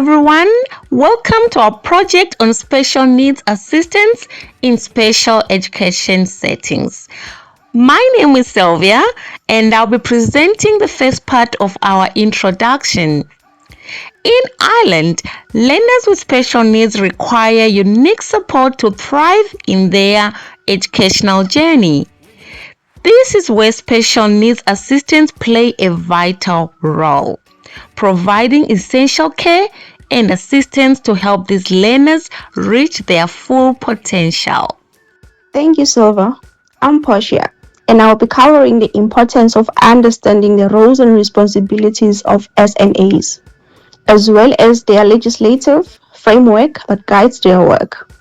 everyone. Welcome to our project on special needs assistance in special education settings. My name is Sylvia and I'll be presenting the first part of our introduction. In Ireland, learners with special needs require unique support to thrive in their educational journey. This is where special needs assistants play a vital role, providing essential care and assistance to help these learners reach their full potential. Thank you, Silva. I'm Portia, and I'll be covering the importance of understanding the roles and responsibilities of SNAs, as well as their legislative framework that guides their work.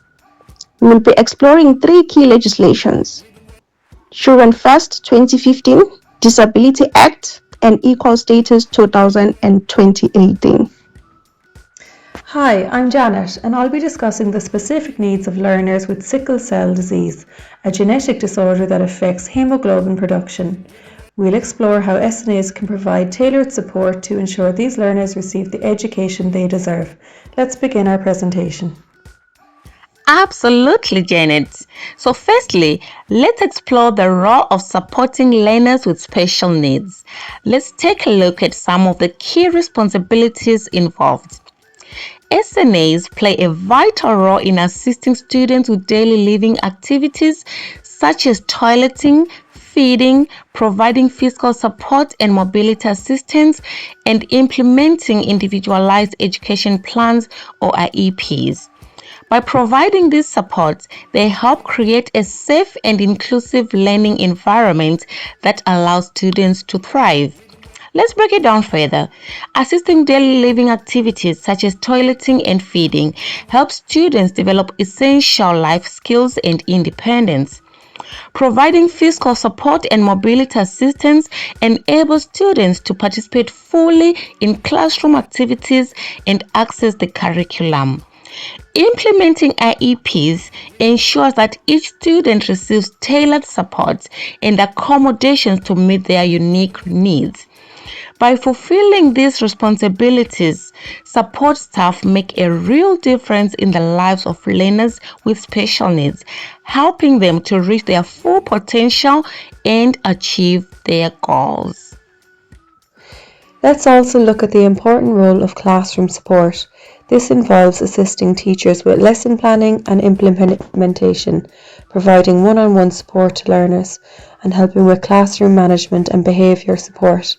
We will be exploring three key legislations: Children First 2015, Disability Act, and Equal Status 2018. Hi, I'm Janet and I'll be discussing the specific needs of learners with sickle cell disease, a genetic disorder that affects hemoglobin production. We'll explore how SNAs can provide tailored support to ensure these learners receive the education they deserve. Let's begin our presentation. Absolutely, Janet. So firstly, let's explore the role of supporting learners with special needs. Let's take a look at some of the key responsibilities involved. SNAs play a vital role in assisting students with daily living activities such as toileting, feeding, providing physical support and mobility assistance, and implementing individualized education plans or IEPs. By providing this support, they help create a safe and inclusive learning environment that allows students to thrive. Let's break it down further. Assisting daily living activities such as toileting and feeding helps students develop essential life skills and independence. Providing physical support and mobility assistance enables students to participate fully in classroom activities and access the curriculum. Implementing IEPs ensures that each student receives tailored support and accommodations to meet their unique needs. By fulfilling these responsibilities, support staff make a real difference in the lives of learners with special needs, helping them to reach their full potential and achieve their goals. Let's also look at the important role of classroom support. This involves assisting teachers with lesson planning and implementation, providing one-on-one support to learners, and helping with classroom management and behaviour support.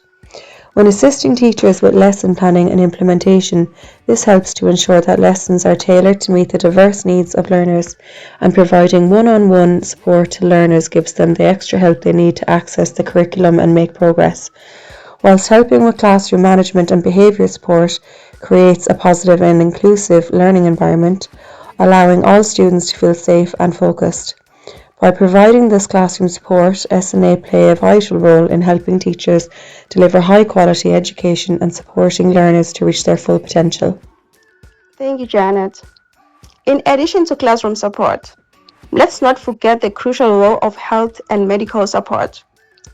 When assisting teachers with lesson planning and implementation, this helps to ensure that lessons are tailored to meet the diverse needs of learners, and providing one-on-one support to learners gives them the extra help they need to access the curriculum and make progress. Whilst helping with classroom management and behaviour support creates a positive and inclusive learning environment, allowing all students to feel safe and focused. By providing this classroom support, SNA play a vital role in helping teachers deliver high quality education and supporting learners to reach their full potential. Thank you, Janet. In addition to classroom support, let's not forget the crucial role of health and medical support.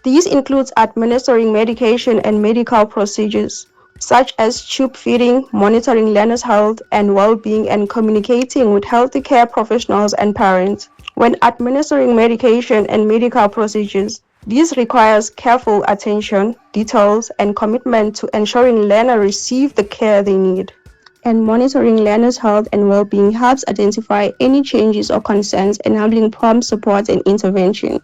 These include administering medication and medical procedures, such as tube feeding, monitoring learners' health and well-being, and communicating with healthcare professionals and parents. When administering medication and medical procedures, this requires careful attention, details, and commitment to ensuring learners receive the care they need. And monitoring learners' health and well-being helps identify any changes or concerns, enabling prompt support and intervention.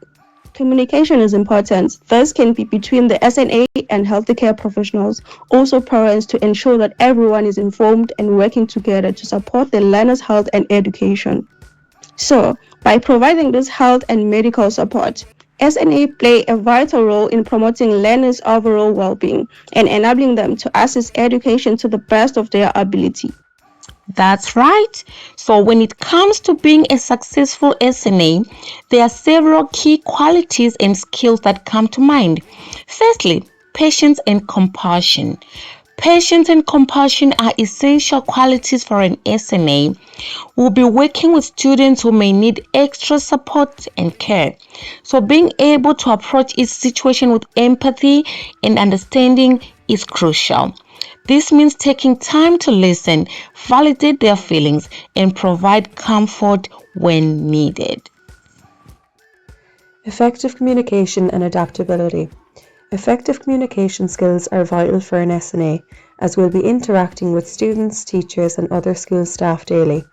Communication is important. This can be between the SNA and healthcare professionals, also parents, to ensure that everyone is informed and working together to support the learner's health and education. So, by providing this health and medical support, SNA play a vital role in promoting learners' overall well-being and enabling them to access education to the best of their ability. That's right. So when it comes to being a successful SNA, there are several key qualities and skills that come to mind. Firstly, patience and compassion. Patience and compassion are essential qualities for an SNA. We'll be working with students who may need extra support and care. So being able to approach each situation with empathy and understanding is crucial. This means taking time to listen, validate their feelings, and provide comfort when needed. Effective communication and adaptability. Effective communication skills are vital for an SNA, as we'll be interacting with students, teachers, and other school staff daily.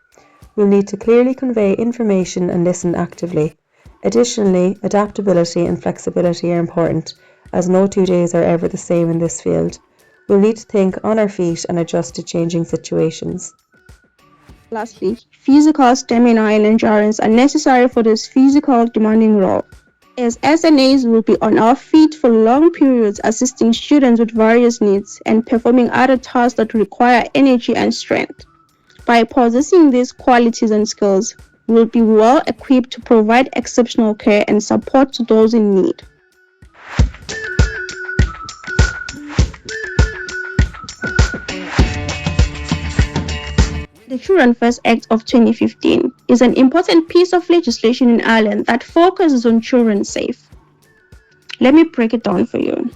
We'll need to clearly convey information and listen actively. Additionally, adaptability and flexibility are important, as no 2 days are ever the same in this field. We'll need to think on our feet and adjust to changing situations. Lastly, physical stamina and endurance are necessary for this physical demanding role, as SNAs will be on our feet for long periods assisting students with various needs and performing other tasks that require energy and strength. By possessing these qualities and skills, we'll be well equipped to provide exceptional care and support to those in need. The Children First Act of 2015 is an important piece of legislation in Ireland that focuses on children's safety. Let me break it down for you.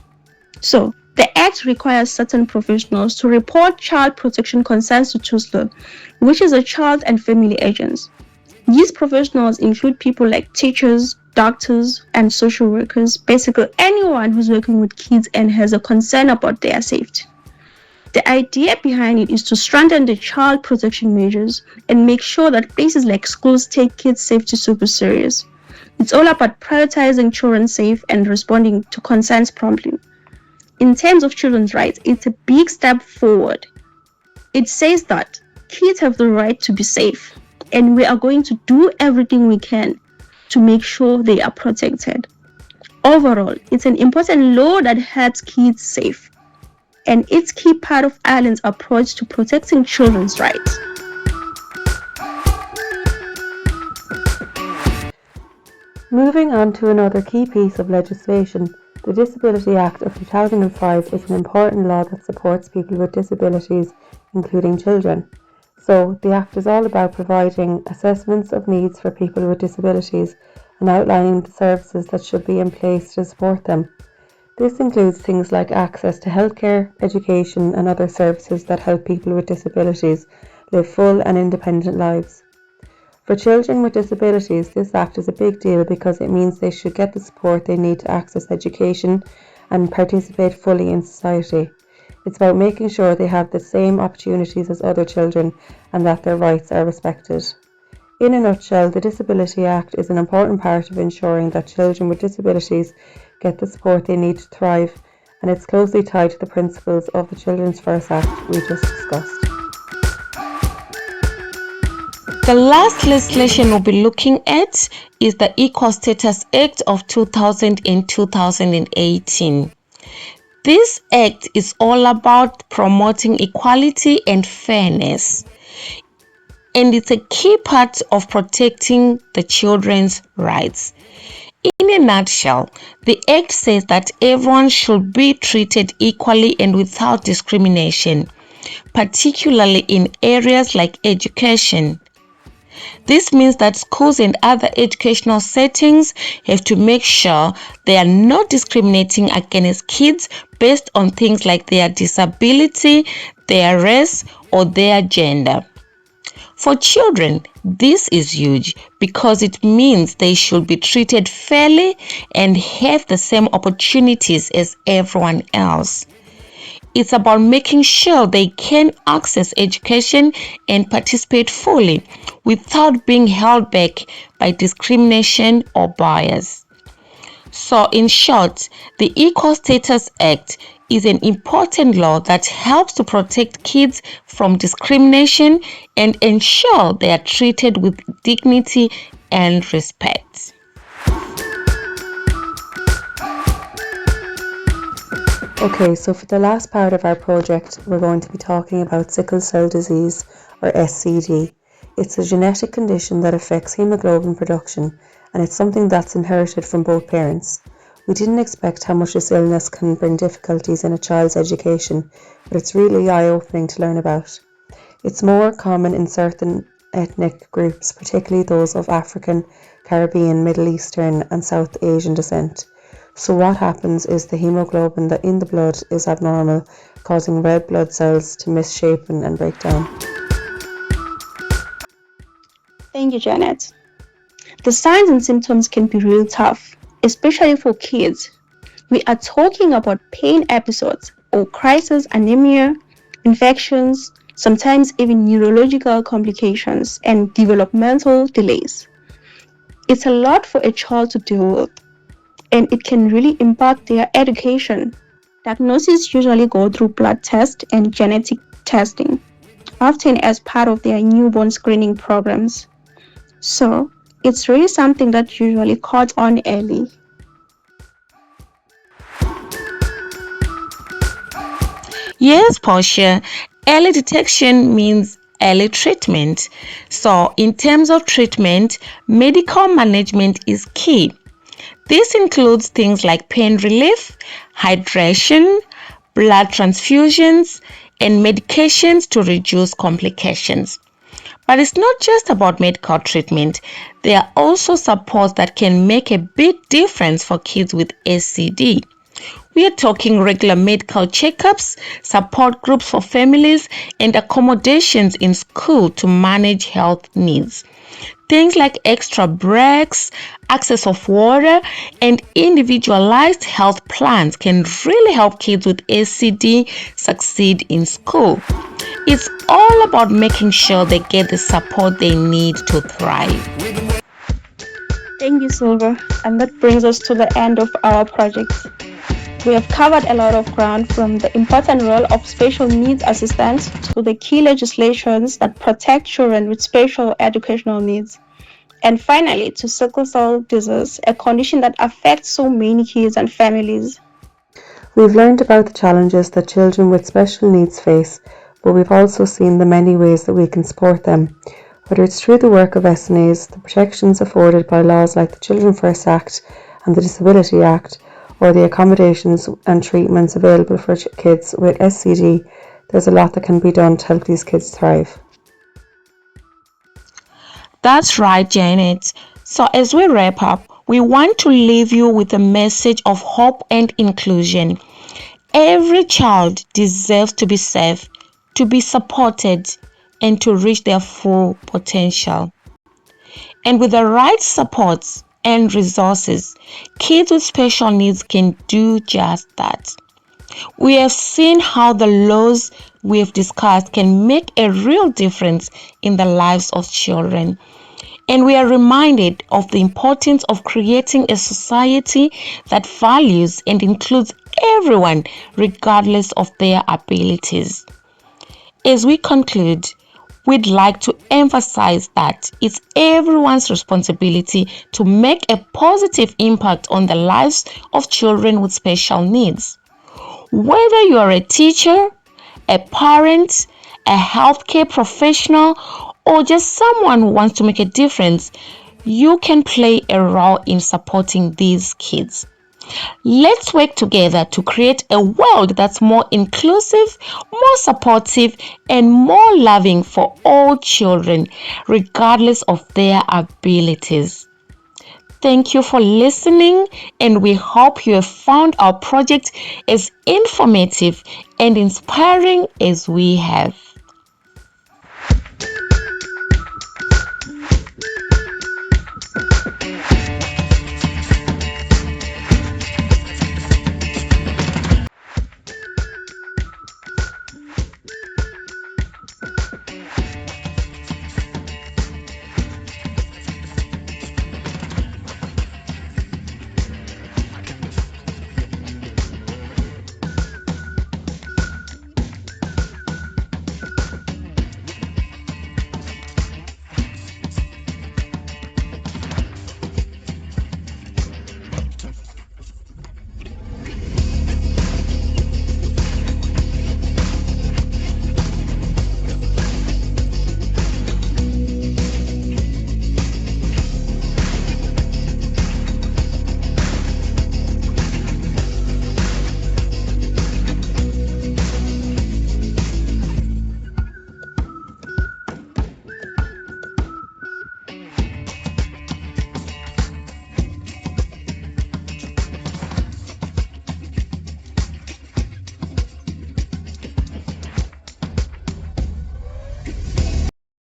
So, the Act requires certain professionals to report child protection concerns to TUSLA, which is a child and family agency. These professionals include people like teachers, doctors, and social workers, basically anyone who's working with kids and has a concern about their safety. The idea behind it is to strengthen the child protection measures and make sure that places like schools take kids' safety super serious. It's all about prioritizing children's safety and responding to concerns promptly. In terms of children's rights, it's a big step forward. It says that kids have the right to be safe, and we are going to do everything we can to make sure they are protected. Overall, it's an important law that helps kids safe, and it's key part of Ireland's approach to protecting children's rights. Moving on to another key piece of legislation, the Disability Act of 2005 is an important law that supports people with disabilities, including children. So, the Act is all about providing assessments of needs for people with disabilities and outlining the services that should be in place to support them. This includes things like access to healthcare, education, and other services that help people with disabilities live full and independent lives. For children with disabilities, this act is a big deal because it means they should get the support they need to access education and participate fully in society. It's about making sure they have the same opportunities as other children and that their rights are respected. In a nutshell, the Disability Act is an important part of ensuring that children with disabilities get the support they need to thrive, and it's closely tied to the principles of the Children's First Act we just discussed. The last legislation we'll be looking at is the Equal Status Act of 2000 and 2018. This act is all about promoting equality and fairness, and it's a key part of protecting the children's rights. In a nutshell, the Act says that everyone should be treated equally and without discrimination, particularly in areas like education. This means that schools and other educational settings have to make sure they are not discriminating against kids based on things like their disability, their race, or their gender. For children, this is huge because it means they should be treated fairly and have the same opportunities as everyone else. It's about making sure they can access education and participate fully without being held back by discrimination or bias. So, in short, the Equal Status Act is an important law that helps to protect kids from discrimination and ensure they are treated with dignity and respect. Okay, so for the last part of our project, we're going to be talking about sickle cell disease, or SCD. It's a genetic condition that affects hemoglobin production, and it's something that's inherited from both parents. We didn't expect how much this illness can bring difficulties in a child's education, but it's really eye-opening to learn about. It's more common in certain ethnic groups, particularly those of African, Caribbean, Middle Eastern, and South Asian descent. So what happens is the hemoglobin in the blood is abnormal, causing red blood cells to misshapen and break down. Thank you, Janet. The signs and symptoms can be real tough, especially for kids. We are talking about pain episodes or crisis anemia, infections, sometimes even neurological complications and developmental delays. It's a lot for a child to deal with, and it can really impact their education. Diagnoses usually go through blood tests and genetic testing, often as part of their newborn screening programs. So, it's really something that usually caught on early. Yes, Portia. Early detection means early treatment. So, in terms of treatment, medical management is key. This includes things like pain relief, hydration, blood transfusions, and medications to reduce complications. But it's not just about medical treatment. There are also supports that can make a big difference for kids with SCD. We are talking regular medical checkups, support groups for families, and accommodations in school to manage health needs. Things like extra breaks, access of water, and individualized health plans can really help kids with SCD succeed in school. It's all about making sure they get the support they need to thrive. Thank you, Silver. And that brings us to the end of our project. We have covered a lot of ground, from the important role of special needs assistants to the key legislations that protect children with special educational needs. And finally, to sickle cell disease, a condition that affects so many kids and families. We've learned about the challenges that children with special needs face, but we've also seen the many ways that we can support them, whether it's through the work of SNAs, the protections afforded by laws like the Children First Act and the Disability Act, or the accommodations and treatments available for kids with SCD. There's a lot that can be done to help these kids thrive. That's right, Janet. So, as we wrap up, we want to leave you with a message of hope and inclusion. Every child deserves to be safe, to be supported, and to reach their full potential. And with the right supports and resources, kids with special needs can do just that. We have seen how the laws we've discussed can make a real difference in the lives of children. And we are reminded of the importance of creating a society that values and includes everyone regardless of their abilities. As we conclude, we'd like to emphasize that it's everyone's responsibility to make a positive impact on the lives of children with special needs. Whether you are a teacher, a parent, a healthcare professional, or just someone who wants to make a difference, you can play a role in supporting these kids. Let's work together to create a world that's more inclusive, more supportive, and more loving for all children, regardless of their abilities. Thank you for listening, and we hope you have found our project as informative and inspiring as we have.